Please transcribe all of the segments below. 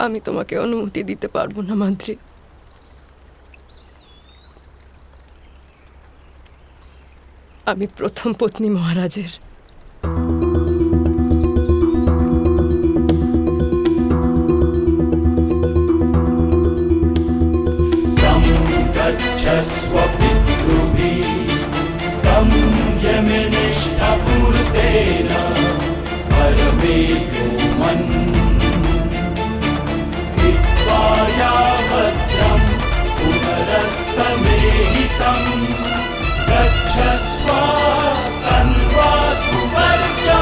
আমি তোমাকে অনুমতি দিতে পারবো না মাদ্রি। আমি প্রথম পত্নী মহারাজের। संगच्छस्व पितृभिः संयमनिष्ठापूर्तेन परमेभ्यो मन् हित्वा यावत्रं पुनरस्तमेहि सं गच्छस्व तन्वा सुवर्चा।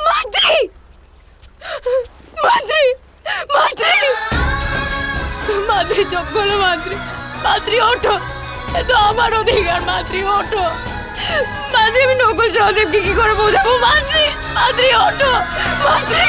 মাদ্রি, মাদ্রি, মাদ্রি, মাদ্রি, চোখ খোলো মাদ্রি। মাদ্রি ওঠো, এ তো আমার অধিকার। মাদ্রি ওঠো। মাদ্রি, আমি নকুল সহদেবকে কি করে বোঝাবো? মাদ্রি, মাদ্রি ওঠো। Madrid,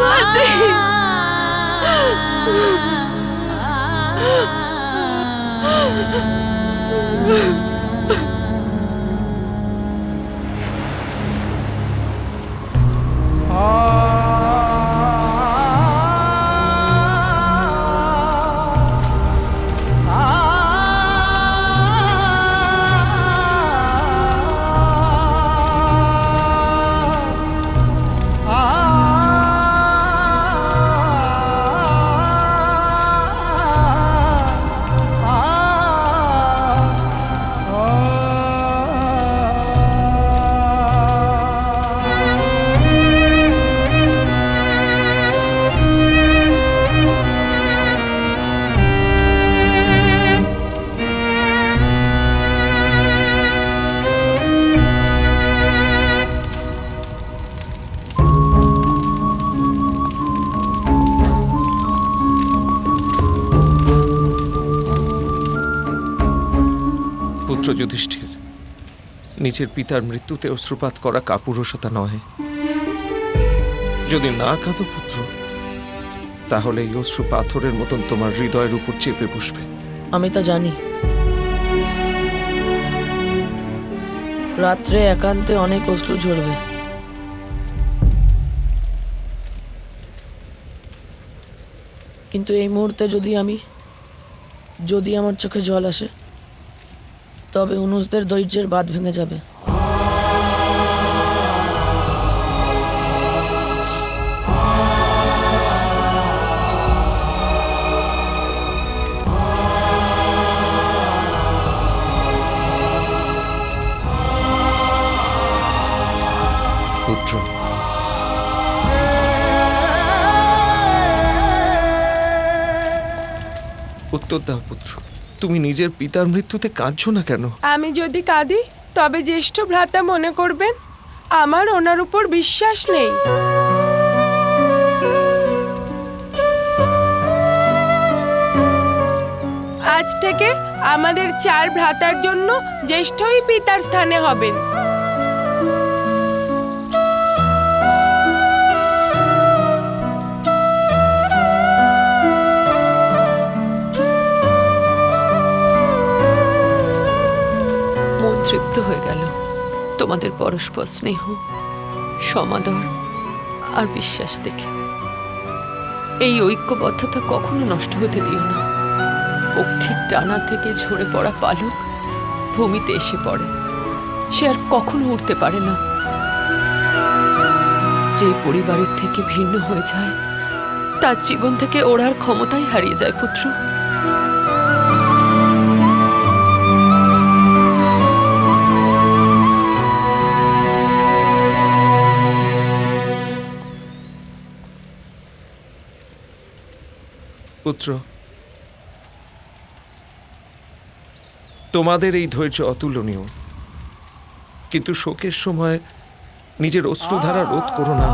Madrid. পুত্র যুধিষ্ঠির, নিজের পিতার মৃত্যুতে অশ্রুপাত করা কাপুরুষতা নয়। যদি না কাঁদো পুত্র, তাহলে এই অশ্রু পাথরের মতন তোমার হৃদয়ের উপর চেপে বসবে। আমি তা জানি। রাত্রে একান্তে অনেক অশ্রু ঝরবে, কিন্তু এই মুহূর্তে যদি আমার চোখে জল আসে, তবে অনুজদের ধৈর্যের বাঁধ ভেঙে যাবে। পুত্র, উত্তর দাও পুত্র, তুমি নিজের পিতার মৃত্যুতে কাঁদছো না কেন? আমি যদি কাঁদি তবে জ্যেষ্ঠ ভ্রাতা মনে করবেন আমার ওনার উপর বিশ্বাস নেই। আজ থেকে আমাদের 4 ভ্রাতার জন্য জ্যেষ্ঠই পিতার স্থানে হবেন। তৃপ্ত হয়ে গেল তোমাদের পরস্পর স্নেহ, সমাদর আর বিশ্বাস দেখে। এই ঐক্যবদ্ধতা কখনো নষ্ট হতে দিও না। পক্ষীর ডানা থেকে ঝরে পড়া পালক ভূমিতে এসে পড়ে, সে আর কখনো উঠতে পারে না। যে পরিবারের থেকে ভিন্ন হয়ে যায়, তার জীবন থেকে ওড়ার ক্ষমতাই হারিয়ে যায় পুত্র। পুত্র, তোমাদের এই ধৈর্য অতুলনীয়, কিন্তু শোকের সময় নিজের অশ্রুধারা রোধ করো না।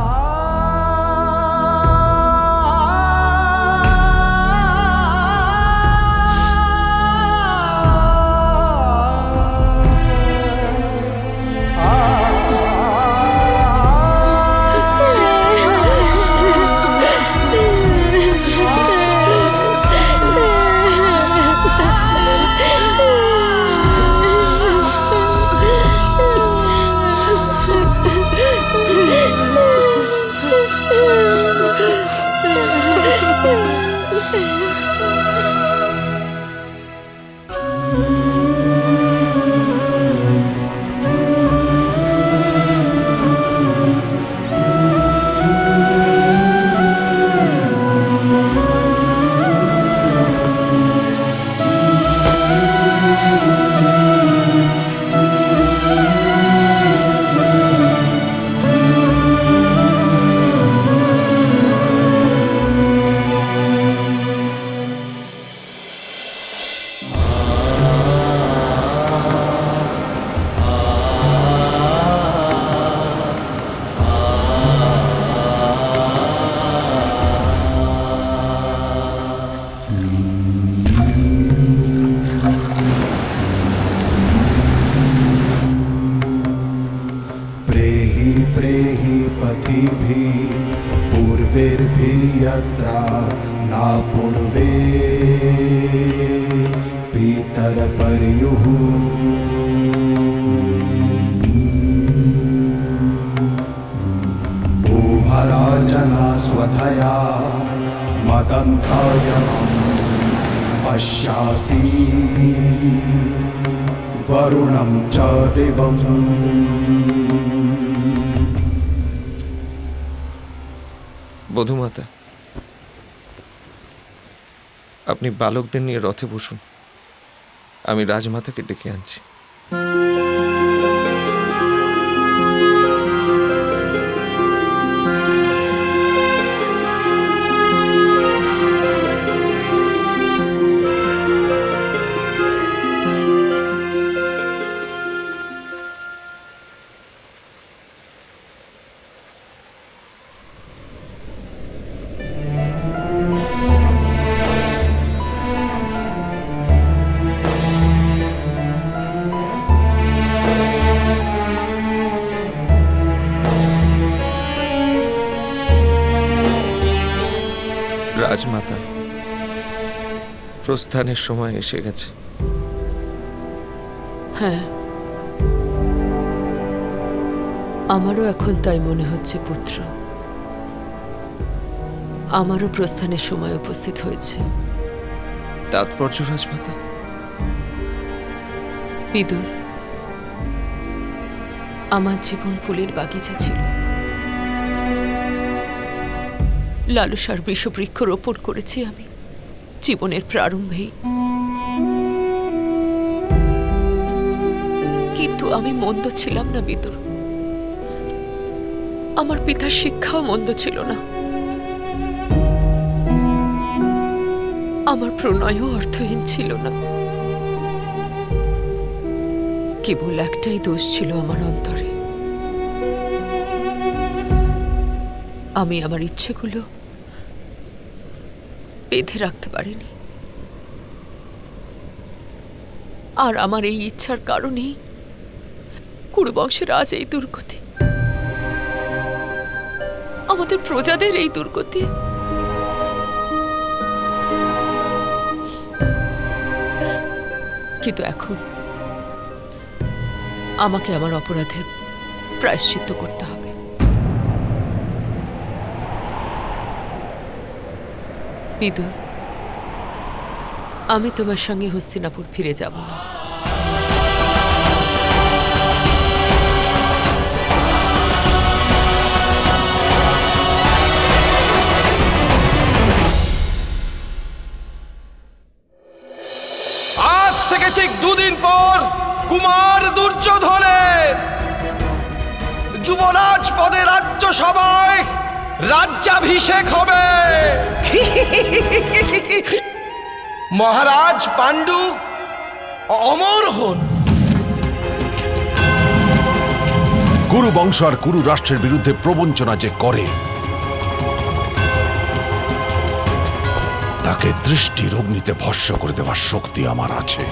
प्रेहि पतिभिः पूर्वैर्भिर्यत्र न पूर्वे पितरपर्युः भूभराजना स्वधया मदन्तायनं पश्यासि वरुणं च दिवम् বধূমাতা, আপনি বালকদের নিয়ে রথে বসুন, আমি রাজমাতাকে ডেকে আনছি। রাজমাতা, প্রস্থানের সময় এসে গেছে। হ্যাঁ, আমারও এখন তাই মনে হচ্ছে পুত্র। আমারও প্রস্থানের সময় উপস্থিত হয়েছে। তাৎপর্য রাজমাতা? বিদুর, আমার জীবন ফুলের বাগিচা ছিল। লালসার বিষবৃক্ষ রোপণ করেছি আমি জীবনের প্রারম্ভেই, কিন্তু আমি মন্দ ছিলাম না বিদুর। আমার পিতার শিক্ষাও মন্দ ছিল না, আমার প্রণয়ও অর্থহীন ছিল না। কেবল একটাই দোষ ছিল আমার অন্তরে, আমি আমার ইচ্ছেগুলো বেঁধে রাখতে পারিনি। আর আমার এই ইচ্ছার কারণেই কুরুবংশের আজ এই দুর্গতি, আমাদের প্রজাদের এই দুর্গতি। কিন্তু এখন আমাকে আমার অপরাধের প্রায়শ্চিত্ত করতে হবে। বিদুর, আমি তোমার সঙ্গে হস্তিনাপুর ফিরে যাব না। আজ থেকে ঠিক দুদিন পর কুমার দুর্যোধনের যুবরাজ পদে রাজ্যসভায় রাজ্যাভিষেক হবে। মহারাজ পাণ্ডু অমর হন। কুরু বংশ আর কুরু রাষ্ট্রের বিরুদ্ধে প্রবঞ্চনা যে করে তাকে দৃষ্টির অগ্নিতে ভস্ম করে দেওয়ার শক্তি আমার আছে।